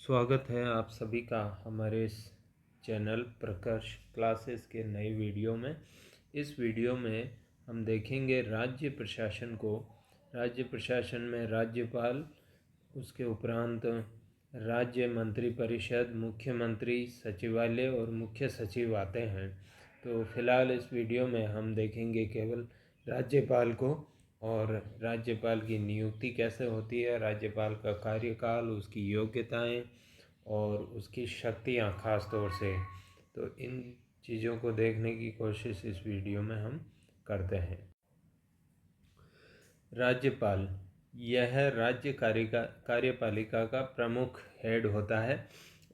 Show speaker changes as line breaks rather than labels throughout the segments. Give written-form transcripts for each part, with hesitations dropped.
स्वागत है आप सभी का हमारे इस चैनल प्रकर्ष क्लासेस के नए वीडियो में। इस वीडियो में हम देखेंगे राज्य प्रशासन को। राज्य प्रशासन में राज्यपाल, उसके उपरांत राज्य मंत्रिपरिषद, मुख्यमंत्री, सचिवालय और मुख्य सचिव आते हैं। तो फिलहाल इस वीडियो में हम देखेंगे केवल राज्यपाल को और राज्यपाल की नियुक्ति कैसे होती है, राज्यपाल का कार्यकाल, उसकी योग्यताएं और उसकी शक्तियां खास तौर से। तो इन चीज़ों को देखने की कोशिश इस वीडियो में हम करते हैं। राज्यपाल यह राज्य कार्यपालिका का प्रमुख हेड होता है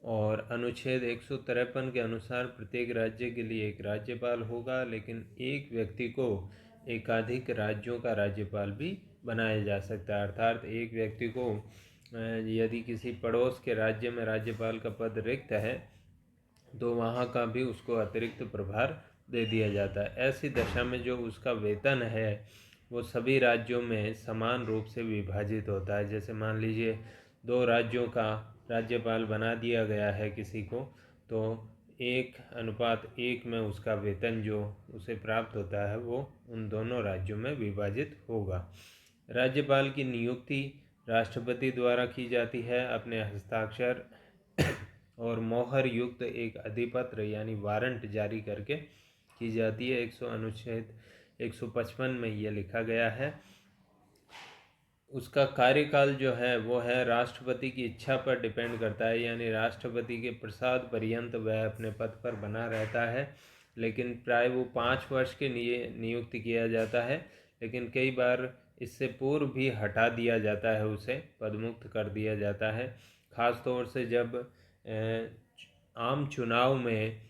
और अनुच्छेद 153 के अनुसार प्रत्येक राज्य के लिए एक राज्यपाल होगा, लेकिन एक व्यक्ति को एकाधिक राज्यों का राज्यपाल भी बनाया जा सकता है। अर्थात एक व्यक्ति को यदि किसी पड़ोस के राज्य में राज्यपाल का पद रिक्त है तो वहाँ का भी उसको अतिरिक्त प्रभार दे दिया जाता है। ऐसी दशा में जो उसका वेतन है वो सभी राज्यों में समान रूप से विभाजित होता है। जैसे मान लीजिए 2 राज्यों का राज्यपाल बना दिया गया है किसी को, तो 1:1 में उसका वेतन जो उसे प्राप्त होता है वो उन दोनों राज्यों में विभाजित होगा। राज्यपाल की नियुक्ति राष्ट्रपति द्वारा की जाती है अपने हस्ताक्षर और मोहर युक्त एक अधिपत्र यानी वारंट जारी करके की जाती है। अनुच्छेद 155 में यह लिखा गया है। उसका कार्यकाल जो है वो है राष्ट्रपति की इच्छा पर डिपेंड करता है, यानी राष्ट्रपति के प्रसाद पर्यंत वह अपने पद पर बना रहता है, लेकिन प्राय वो 5 वर्ष के लिए नियुक्त किया जाता है। लेकिन कई बार इससे पूर्व भी हटा दिया जाता है, उसे पदमुक्त कर दिया जाता है। ख़ास तौर से जब आम चुनाव में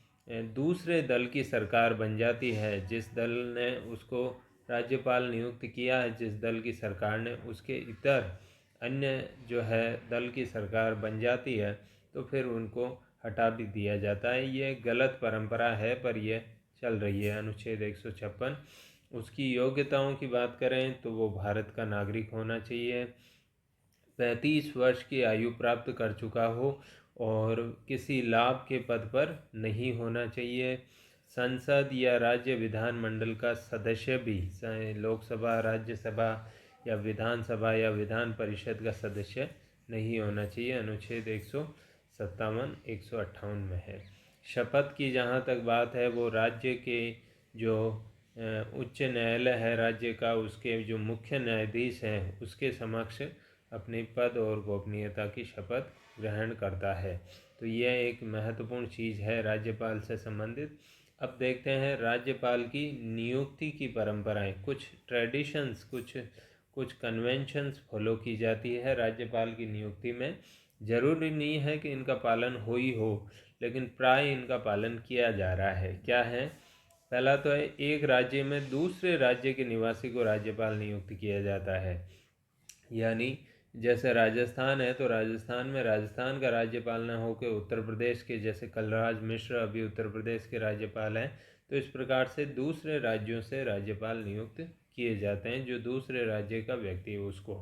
दूसरे दल की सरकार बन जाती है, जिस दल ने उसको राज्यपाल नियुक्त किया है, जिस दल की सरकार ने, उसके इतर अन्य जो है दल की सरकार बन जाती है तो फिर उनको हटा भी दिया जाता है। ये गलत परंपरा है पर यह चल रही है। अनुच्छेद 156। उसकी योग्यताओं की बात करें तो वो भारत का नागरिक होना चाहिए, 35 वर्ष की आयु प्राप्त कर चुका हो और किसी लाभ के पद पर नहीं होना चाहिए। संसद या राज्य विधानमंडल का सदस्य भी, लोकसभा, राज्यसभा या विधानसभा या विधान परिषद का सदस्य नहीं होना चाहिए। अनुच्छेद 157, 158 में है। शपथ की जहाँ तक बात है वो राज्य के जो उच्च न्यायालय है राज्य का, उसके जो मुख्य न्यायाधीश हैं उसके समक्ष अपने पद और गोपनीयता की शपथ ग्रहण करता है। तो यह एक महत्वपूर्ण चीज़ है राज्यपाल से संबंधित। अब देखते हैं राज्यपाल की नियुक्ति की परंपराएं। कुछ ट्रेडिशंस, कुछ कन्वेंशंस फॉलो की जाती है राज्यपाल की नियुक्ति में। ज़रूरी नहीं है कि इनका पालन हो ही हो, लेकिन प्राय इनका पालन किया जा रहा है। क्या है? पहला तो है, एक राज्य में दूसरे राज्य के निवासी को राज्यपाल नियुक्त किया जाता है। यानी जैसे राजस्थान है तो राजस्थान में राजस्थान का राज्यपाल न हो के उत्तर प्रदेश के, जैसे कलराज मिश्र अभी उत्तर प्रदेश के राज्यपाल हैं, तो इस प्रकार से दूसरे राज्यों से राज्यपाल नियुक्त किए जाते हैं जो दूसरे राज्य का व्यक्ति है उसको।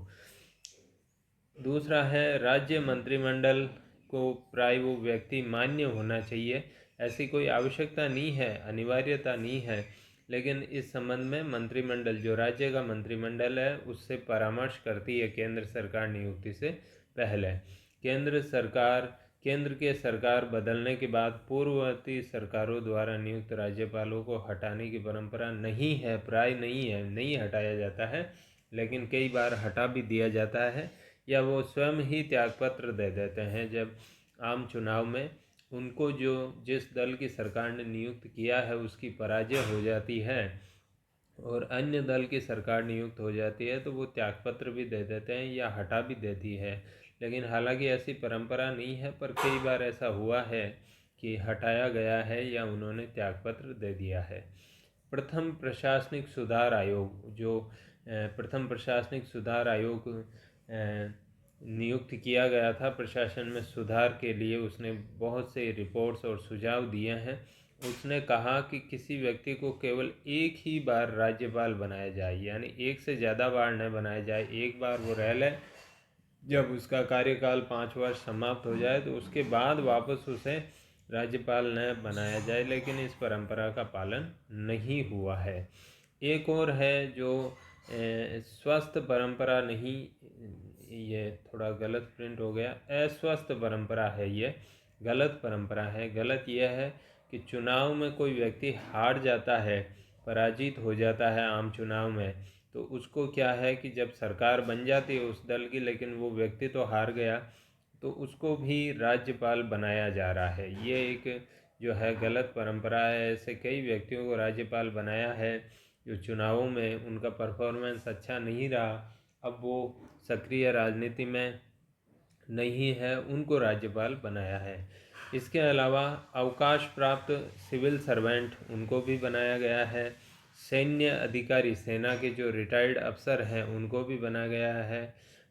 दूसरा है, राज्य मंत्रिमंडल को प्राय वो व्यक्ति मान्य होना चाहिए। ऐसी कोई आवश्यकता नहीं है, अनिवार्यता नहीं है, लेकिन इस संबंध में मंत्रिमंडल, जो राज्य का मंत्रिमंडल है, उससे परामर्श करती है केंद्र सरकार नियुक्ति से पहले। केंद्र के सरकार बदलने के बाद पूर्ववर्ती सरकारों द्वारा नियुक्त राज्यपालों को हटाने की परंपरा नहीं है, प्राय नहीं है, नहीं हटाया जाता है, लेकिन कई बार हटा भी दिया जाता है या वो स्वयं ही त्यागपत्र दे देते हैं। जब आम चुनाव में उनको जो जिस दल की सरकार ने नियुक्त किया है उसकी पराजय हो जाती है और अन्य दल की सरकार नियुक्त हो जाती है तो वो त्यागपत्र भी दे देते हैं या हटा भी देती है। लेकिन हालांकि ऐसी परंपरा नहीं है, पर कई बार ऐसा हुआ है कि हटाया गया है या उन्होंने त्यागपत्र दे दिया है। प्रथम प्रशासनिक सुधार आयोग, जो प्रथम प्रशासनिक सुधार आयोग नियुक्त किया गया था प्रशासन में सुधार के लिए, उसने बहुत से रिपोर्ट्स और सुझाव दिए हैं। उसने कहा कि किसी व्यक्ति को केवल एक ही बार राज्यपाल बनाया जाए, यानी एक से ज़्यादा बार न बनाया जाए। एक बार वो रह ले, जब उसका कार्यकाल 5 वर्ष समाप्त हो जाए तो उसके बाद वापस उसे राज्यपाल न बनाया जाए, लेकिन इस परंपरा का पालन नहीं हुआ है। एक और है जो स्वस्थ परंपरा नहीं, ये थोड़ा गलत प्रिंट हो गया, अस्वस्थ परंपरा है, ये गलत परंपरा है। गलत यह है कि चुनाव में कोई व्यक्ति हार जाता है, पराजित हो जाता है आम चुनाव में, तो उसको क्या है कि जब सरकार बन जाती है उस दल की, लेकिन वो व्यक्ति तो हार गया, तो उसको भी राज्यपाल बनाया जा रहा है। ये एक जो है गलत परंपरा है। ऐसे कई व्यक्तियों को राज्यपाल बनाया है जो चुनावों में उनका परफॉर्मेंस अच्छा नहीं रहा, अब वो सक्रिय राजनीति में नहीं है, उनको राज्यपाल बनाया है। इसके अलावा अवकाश प्राप्त सिविल सर्वेंट, उनको भी बनाया गया है। सैन्य अधिकारी, सेना के जो रिटायर्ड अफसर हैं उनको भी बनाया गया है।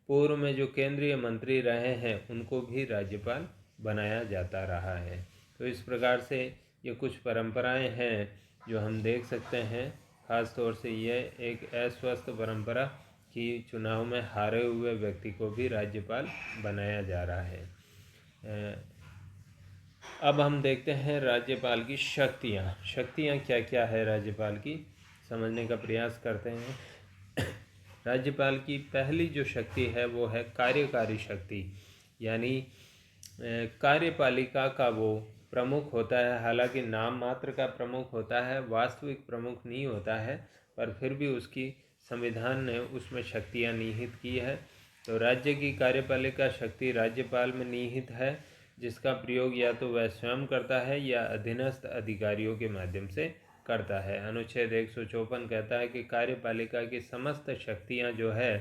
पूर्व में जो केंद्रीय मंत्री रहे हैं उनको भी राज्यपाल बनाया जाता रहा है। तो इस प्रकार से ये कुछ परंपराएं हैं जो हम देख सकते हैं। ख़ास तौर से ये एक अस्वस्थ परंपरा कि चुनाव में हारे हुए व्यक्ति को भी राज्यपाल बनाया जा रहा है। अब हम देखते हैं राज्यपाल की शक्तियाँ। शक्तियाँ क्या क्या है राज्यपाल की, समझने का प्रयास करते हैं। राज्यपाल की पहली जो शक्ति है वो है कार्यकारी शक्ति, यानी कार्यपालिका का वो प्रमुख होता है। हालांकि नाम मात्र का प्रमुख होता है, वास्तविक प्रमुख नहीं होता है, पर फिर भी उसकी संविधान ने उसमें शक्तियाँ निहित की है। तो राज्य की कार्यपालिका शक्ति राज्यपाल में निहित है, जिसका प्रयोग या तो वह स्वयं करता है या अधीनस्थ अधिकारियों के माध्यम से करता है। अनुच्छेद 154 कहता है कि कार्यपालिका की समस्त शक्तियाँ जो है,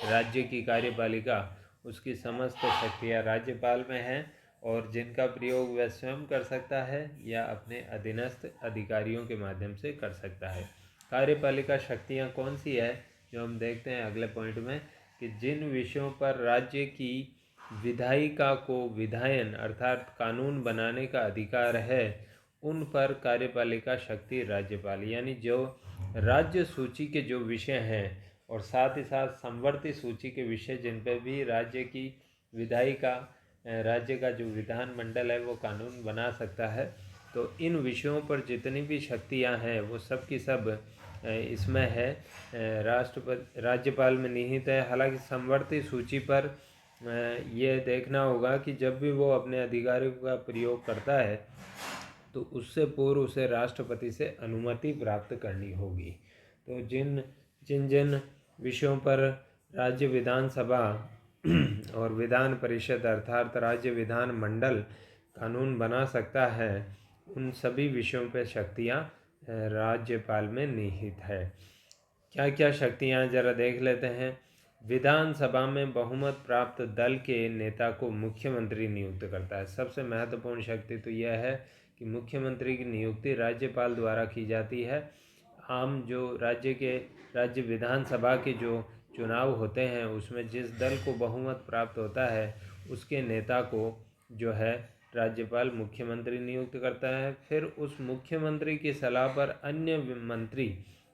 राज्य की कार्यपालिका उसकी समस्त शक्तियाँ राज्यपाल में हैं, और जिनका प्रयोग वह स्वयं कर सकता है या अपने अधीनस्थ अधिकारियों के माध्यम से कर सकता है। कार्यपालिका शक्तियाँ कौन सी है जो हम देखते हैं अगले पॉइंट में, कि जिन विषयों पर राज्य की विधायिका को विधायन अर्थात कानून बनाने का अधिकार है, उन पर कार्यपालिका शक्ति राज्यपाल, यानी जो राज्य सूची के जो विषय हैं और साथ ही साथ संवर्ती सूची के विषय जिन पर भी राज्य की विधायिका, राज्य का जो विधान मंडल है वो कानून बना सकता है, तो इन विषयों पर जितनी भी शक्तियां हैं वो सब की सब इसमें है, राज्यपाल में निहित है। हालांकि संवर्ती सूची पर ये देखना होगा कि जब भी वो अपने अधिकारों का प्रयोग करता है तो उससे पूर्व उसे राष्ट्रपति से अनुमति प्राप्त करनी होगी। तो जिन जिन जिन विषयों पर राज्य विधानसभा और विधान परिषद अर्थात राज्य विधान मंडल कानून बना सकता है, उन सभी विषयों पर शक्तियाँ राज्यपाल में निहित है। क्या क्या शक्तियाँ जरा देख लेते हैं। विधानसभा में बहुमत प्राप्त दल के नेता को मुख्यमंत्री नियुक्त करता है। सबसे महत्वपूर्ण शक्ति तो यह है कि मुख्यमंत्री की नियुक्ति राज्यपाल द्वारा की जाती है। आम जो राज्य विधानसभा के जो चुनाव होते हैं उसमें जिस दल को बहुमत प्राप्त होता है उसके नेता को जो है राज्यपाल मुख्यमंत्री नियुक्त करता है। फिर उस मुख्यमंत्री की सलाह पर अन्य मंत्री,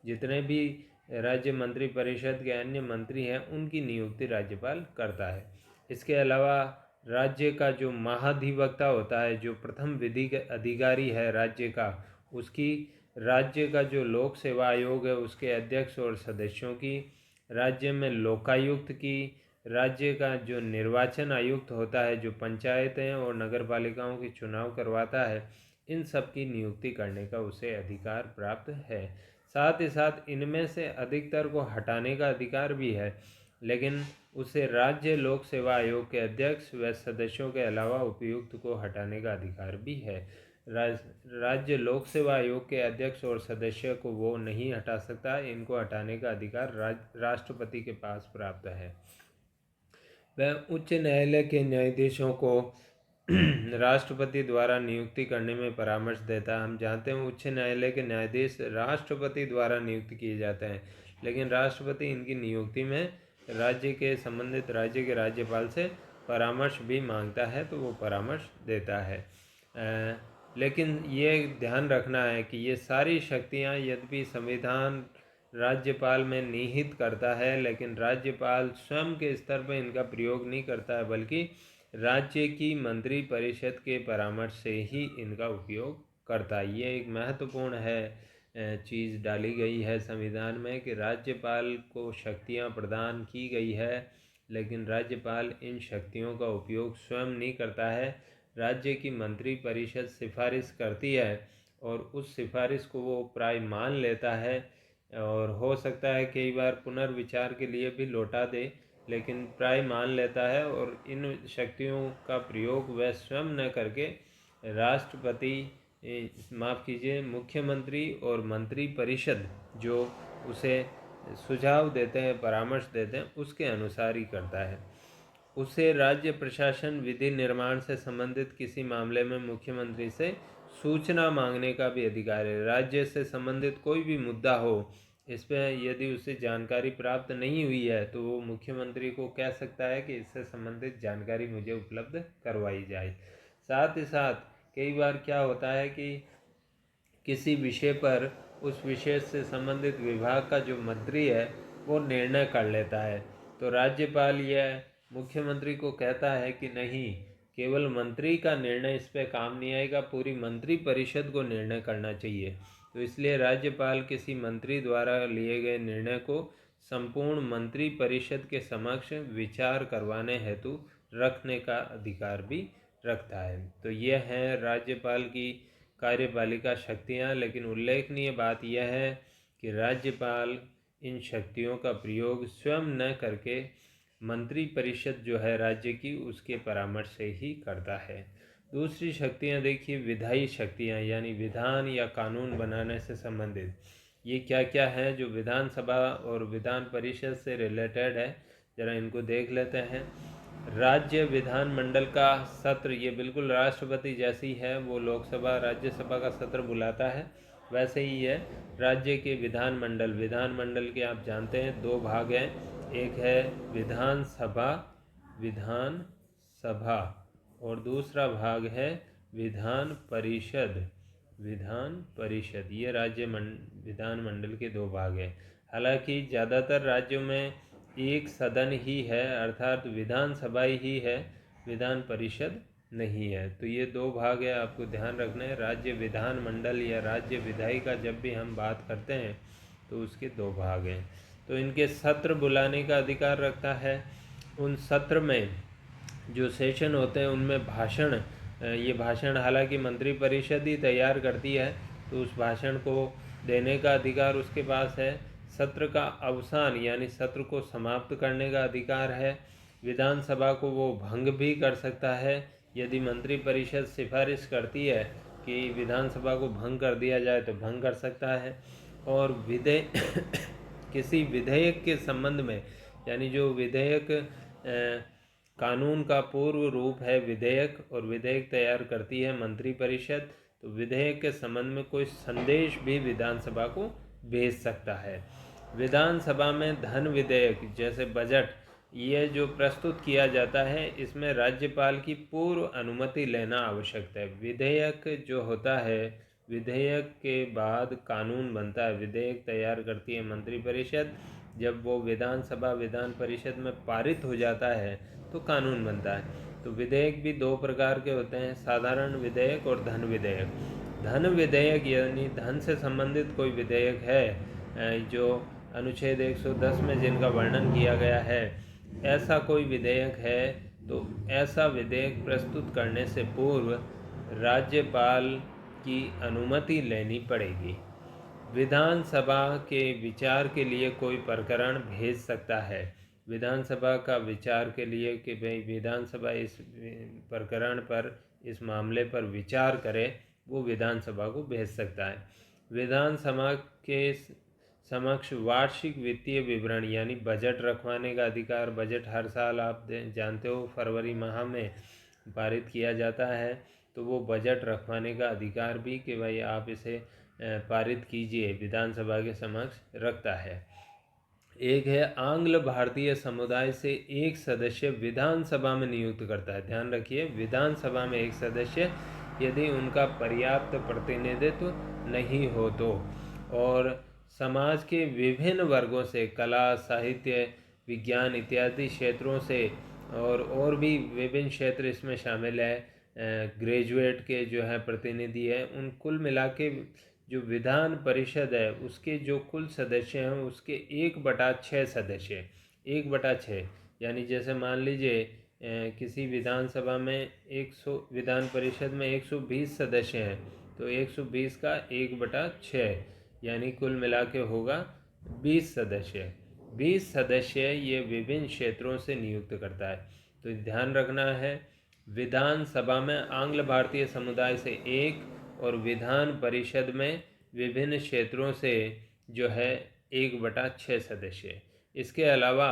जितने भी राज्य मंत्री परिषद के अन्य मंत्री हैं, उनकी नियुक्ति राज्यपाल करता है। इसके अलावा राज्य का जो महाधिवक्ता होता है, जो प्रथम विधिक अधिकारी है राज्य का, उसकी राज्य का जो लोक सेवा आयोग है उसके अध्यक्ष और सदस्यों की, राज्य में लोकायुक्त की, राज्य का जो निर्वाचन आयुक्त होता है जो पंचायतें और नगर पालिकाओं के चुनाव करवाता है, इन सब की नियुक्ति करने का उसे अधिकार प्राप्त है। साथ ही साथ इनमें से अधिकतर को हटाने का अधिकार भी है, लेकिन उसे राज्य लोक सेवा आयोग के अध्यक्ष व सदस्यों के अलावा उपयुक्त को हटाने का अधिकार भी है। राज्य लोक सेवा आयोग के अध्यक्ष और सदस्य को वो नहीं हटा सकता, इनको हटाने का अधिकार राष्ट्रपति के पास प्राप्त है। वह उच्च न्यायालय के न्यायाधीशों को राष्ट्रपति द्वारा नियुक्ति करने में परामर्श देता है। हम जानते हैं उच्च न्यायालय के न्यायाधीश राष्ट्रपति द्वारा नियुक्त किए जाते हैं, लेकिन राष्ट्रपति इनकी नियुक्ति में राज्य के संबंधित राज्य के राज्यपाल से परामर्श भी मांगता है, तो वो परामर्श देता है। लेकिन ये ध्यान रखना है कि ये सारी शक्तियाँ यद्यपि संविधान राज्यपाल में निहित करता है, लेकिन राज्यपाल स्वयं के स्तर पर इनका प्रयोग नहीं करता है, बल्कि राज्य की मंत्री परिषद के परामर्श से ही इनका उपयोग करता है। ये एक महत्वपूर्ण चीज़ डाली गई है संविधान में कि राज्यपाल को शक्तियां प्रदान की गई है, लेकिन राज्यपाल इन शक्तियों का उपयोग स्वयं नहीं करता है। राज्य की मंत्री परिषद सिफारिश करती है और उस सिफारिश को वो प्राय मान लेता है, और हो सकता है कई बार पुनर्विचार के लिए भी लौटा दे, लेकिन प्राय मान लेता है। और इन शक्तियों का प्रयोग वह स्वयं न करके राष्ट्रपति, माफ़ कीजिए, मुख्यमंत्री और मंत्री परिषद जो उसे सुझाव देते हैं, परामर्श देते हैं, उसके अनुसार ही करता है। उसे राज्य प्रशासन विधि निर्माण से संबंधित किसी मामले में मुख्यमंत्री से सूचना मांगने का भी अधिकार है। राज्य से संबंधित कोई भी मुद्दा हो, इस पर यदि उसे जानकारी प्राप्त नहीं हुई है तो वो मुख्यमंत्री को कह सकता है कि इससे संबंधित जानकारी मुझे उपलब्ध करवाई जाए। साथ ही साथ कई बार क्या होता है कि किसी विषय पर उस विषय से संबंधित विभाग का जो मंत्री है वो निर्णय कर लेता है, तो राज्यपाल यह मुख्यमंत्री को कहता है कि नहीं, केवल मंत्री का निर्णय इस पर काम नहीं आएगा, पूरी मंत्री परिषद को निर्णय करना चाहिए। तो इसलिए राज्यपाल किसी मंत्री द्वारा लिए गए निर्णय को संपूर्ण मंत्री परिषद के समक्ष विचार करवाने हेतु रखने का अधिकार भी रखता है। तो यह है राज्यपाल की कार्यपालिका शक्तियाँ। लेकिन उल्लेखनीय बात यह है कि राज्यपाल इन शक्तियों का प्रयोग स्वयं न करके मंत्री परिषद जो है राज्य की, उसके परामर्श से ही करता है। दूसरी शक्तियाँ देखिए, विधायी शक्तियाँ, यानी विधान या कानून बनाने से संबंधित। ये क्या क्या है जो विधानसभा और विधान परिषद से रिलेटेड है, जरा इनको देख लेते हैं। राज्य विधानमंडल का सत्र, ये बिल्कुल राष्ट्रपति जैसी है, वो लोकसभा राज्यसभा का सत्र बुलाता है, वैसे ही है राज्य के विधानमंडल। विधानमंडल के आप जानते हैं दो भाग हैं, एक है विधानसभा, विधानसभा, और दूसरा भाग है विधान परिषद, विधान परिषद। ये विधानमंडल के दो भाग हैं। हालांकि ज़्यादातर राज्यों में एक सदन ही है, अर्थात विधानसभा ही है, विधान परिषद नहीं है। तो ये दो भाग है, आपको ध्यान रखना है। राज्य विधानमंडल या राज्य विधायिका जब भी हम बात करते हैं तो उसके दो भाग हैं। तो इनके सत्र बुलाने का अधिकार रखता है। उन सत्र में जो सेशन होते हैं उनमें भाषण, ये भाषण हालांकि मंत्री परिषद ही तैयार करती है, तो उस भाषण को देने का अधिकार उसके पास है। सत्र का अवसान यानी सत्र को समाप्त करने का अधिकार है। विधानसभा को वो भंग भी कर सकता है, यदि मंत्री परिषद सिफारिश करती है कि विधानसभा को भंग कर दिया जाए तो भंग कर सकता है। और किसी विधेयक के संबंध में, यानी जो विधेयक कानून का पूर्व रूप है विधेयक, और विधेयक तैयार करती है मंत्री परिषद, तो विधेयक के संबंध में कोई संदेश भी विधानसभा को भेज सकता है। विधानसभा में धन विधेयक जैसे बजट, ये जो प्रस्तुत किया जाता है, इसमें राज्यपाल की पूर्व अनुमति लेना आवश्यक है। विधेयक जो होता है, विधेयक के बाद कानून बनता है। विधेयक तैयार करती है मंत्री परिषद, जब वो विधानसभा विधान परिषद में पारित हो जाता है तो कानून बनता है। तो विधेयक भी दो प्रकार के होते हैं, साधारण विधेयक और धन विधेयक। धन विधेयक यानी धन से संबंधित कोई विधेयक है, जो अनुच्छेद 110 में जिनका वर्णन किया गया है, ऐसा कोई विधेयक है, तो ऐसा विधेयक प्रस्तुत करने से पूर्व राज्यपाल की अनुमति लेनी पड़ेगी। विधानसभा के विचार के लिए कोई प्रकरण भेज सकता है, विधानसभा का विचार के लिए कि भाई विधानसभा इस प्रकरण पर, इस मामले पर विचार करे, वो विधानसभा को भेज सकता है। विधानसभा के समक्ष वार्षिक वित्तीय विवरण यानी बजट रखवाने का अधिकार। बजट हर साल आप जानते हो फरवरी माह में पारित किया जाता है, तो वो बजट रखवाने का अधिकार भी कि भाई आप इसे पारित कीजिए, विधानसभा के समक्ष रखता है। एक है आंग्ल भारतीय समुदाय से एक सदस्य विधानसभा में नियुक्त करता है। ध्यान रखिए, विधानसभा में एक सदस्य यदि उनका पर्याप्त प्रतिनिधित्व नहीं हो तो। और समाज के विभिन्न वर्गों से, कला, साहित्य, विज्ञान इत्यादि क्षेत्रों से, और भी विभिन्न क्षेत्र इसमें शामिल है, ग्रेजुएट के जो है प्रतिनिधि है, उन कुल मिला के जो विधान परिषद है उसके जो कुल सदस्य हैं उसके 1/6 सदस्य, 1/6, यानी जैसे मान लीजिए किसी विधानसभा में 100, विधान परिषद में 120 सदस्य हैं, तो 120 का 1/6 यानी कुल मिला के होगा 20 सदस्य। 20 सदस्य ये विभिन्न क्षेत्रों से नियुक्त करता है। तो ध्यान रखना है, विधानसभा में आंग्ल भारतीय समुदाय से 1 और विधान परिषद में विभिन्न क्षेत्रों से जो है 1/6 सदस्य। इसके अलावा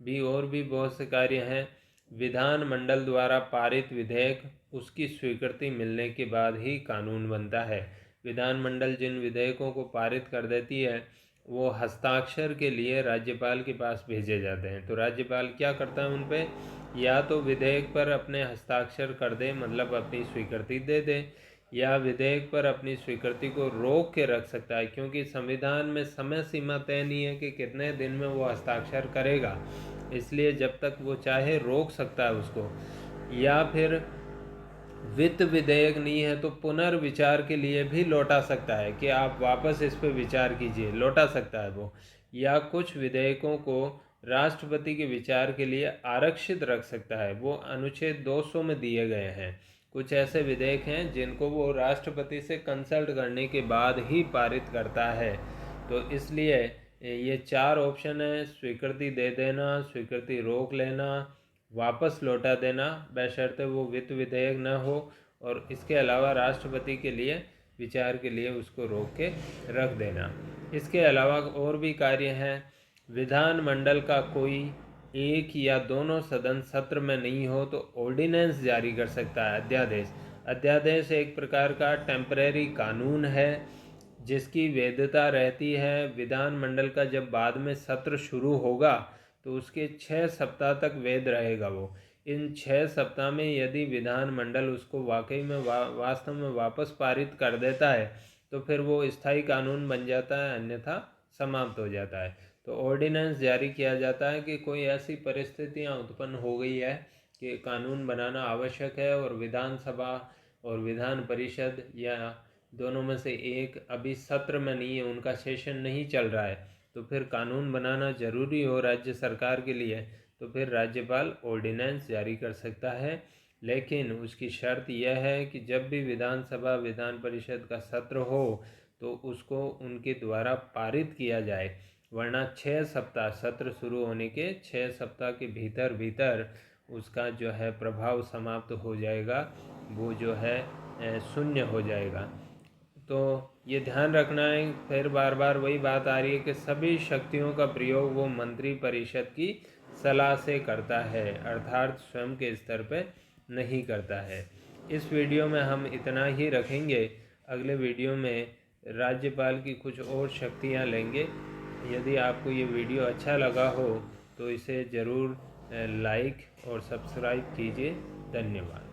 भी और भी बहुत से कार्य हैं। विधानमंडल द्वारा पारित विधेयक उसकी स्वीकृति मिलने के बाद ही कानून बनता है। विधानमंडल जिन विधेयकों को पारित कर देती है वो हस्ताक्षर के लिए राज्यपाल के पास भेजे जाते हैं। तो राज्यपाल क्या करता है, उन पे या तो विधेयक पर अपने हस्ताक्षर कर दे, मतलब अपनी स्वीकृति दे दे, या विधेयक पर अपनी स्वीकृति को रोक के रख सकता है, क्योंकि संविधान में समय सीमा तय नहीं है कि कितने दिन में वो हस्ताक्षर करेगा, इसलिए जब तक वो चाहे रोक सकता है उसको। या फिर वित्त विधेयक नहीं है तो पुनर्विचार के लिए भी लौटा सकता है कि आप वापस इस पर विचार कीजिए, लौटा सकता है वो। या कुछ विधेयकों को राष्ट्रपति के विचार के लिए आरक्षित रख सकता है, वो अनुच्छेद 200 में दिए गए हैं। कुछ ऐसे विधेयक हैं जिनको वो राष्ट्रपति से कंसल्ट करने के बाद ही पारित करता है। तो इसलिए ये 4 ऑप्शन है: स्वीकृति दे देना, स्वीकृति रोक लेना, वापस लौटा देना, बशर्ते वो वित्त विधेयक न हो, और इसके अलावा राष्ट्रपति के लिए विचार के लिए उसको रोक के रख देना। इसके अलावा और भी कार्य हैं। विधानमंडल का कोई एक या दोनों सदन सत्र में नहीं हो तो ऑर्डिनेंस जारी कर सकता है, अध्यादेश। अध्यादेश एक प्रकार का टेम्परेरी कानून है जिसकी वैधता रहती है। विधानमंडल का जब बाद में सत्र शुरू होगा तो उसके 6 सप्ताह तक वैध रहेगा वो। इन 6 सप्ताह में यदि विधानमंडल उसको वाकई में वास्तव में वापस पारित कर देता है तो फिर वो स्थायी कानून बन जाता है, अन्यथा समाप्त हो जाता है। तो ऑर्डिनेंस जारी किया जाता है कि कोई ऐसी परिस्थितियां उत्पन्न हो गई है कि कानून बनाना आवश्यक है और विधानसभा और विधान परिषद या दोनों में से एक अभी सत्र में नहीं है, उनका सेशन नहीं चल रहा है, तो फिर कानून बनाना जरूरी हो राज्य सरकार के लिए, तो फिर राज्यपाल ऑर्डिनेंस जारी कर सकता है। लेकिन उसकी शर्त यह है कि जब भी विधानसभा विधान परिषद का सत्र हो तो उसको उनके द्वारा पारित किया जाए, वरना 6 सप्ताह, सत्र शुरू होने के 6 सप्ताह के भीतर भीतर उसका जो है प्रभाव समाप्त हो जाएगा, वो जो है शून्य हो जाएगा। तो ये ध्यान रखना है, फिर बार बार वही बात आ रही है कि सभी शक्तियों का प्रयोग वो मंत्री परिषद की सलाह से करता है, अर्थात स्वयं के स्तर पे नहीं करता है। इस वीडियो में हम इतना ही रखेंगे। अगले वीडियो में राज्यपाल की कुछ और शक्तियाँ लेंगे। यदि आपको ये वीडियो अच्छा लगा हो तो इसे ज़रूर लाइक और सब्सक्राइब कीजिए। धन्यवाद।